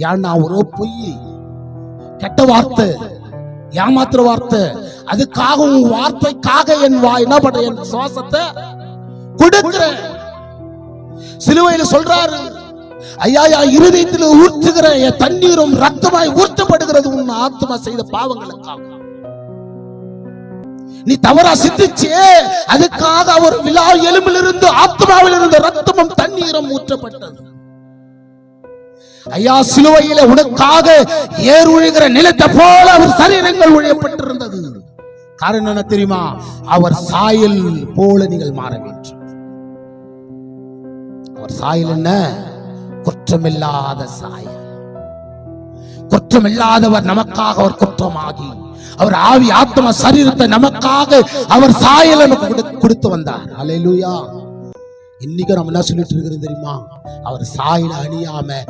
ஏன்னா ஒரு பொய், கெட்ட வார்த்தை, ஏமாத்துற வார்த்தை, அதுக்காக உன் வார்த்தைக்காக என் என்ன பண்ற, என் சுவாசத்தை கொடுக்கிறேன். சிலுவையில் சொல்றாரு, ஐயா இருதயத்தில் ஊற்றுகிற என் தண்ணீரும் ரத்தமாய் ஊற்றப்படுகிறது உன் ஆத்மா செய்த பாவங்களுக்காக. நீ தவறா சிந்திச்சே, அதுக்காக அவர் விழா எலும்பிலிருந்து ஆத்மாவில் இருந்த ரத்தமும் தண்ணீரும் ஊற்றப்பட்டது. ஐயா சிலுவையில உனக்காக ஏர் உழுகிற நிலத்தை போல அவர் சரீரங்கள் உழையப்பட்டிருந்தது. காரணம் என்ன தெரியுமா? அவர் சாயல் போல நீங்கள் மாற வேண்டும். அவர் சாயல் என்ன? குற்றமில்லாத சாயல். குற்றமில்லாதவர் நமக்காக அவர் குற்றமாகி அவர் ஆவி ஆத்மா சரீரத்தை நமக்காக அவர் சாயல் நமக்கு கொடுத்து வந்தார். அல்லேலூயா. இன்னைக்கு நம்ம என்ன சொல்லிட்டு இருக்கிறோம் தெரியுமா? அவர் சாயல அணியாம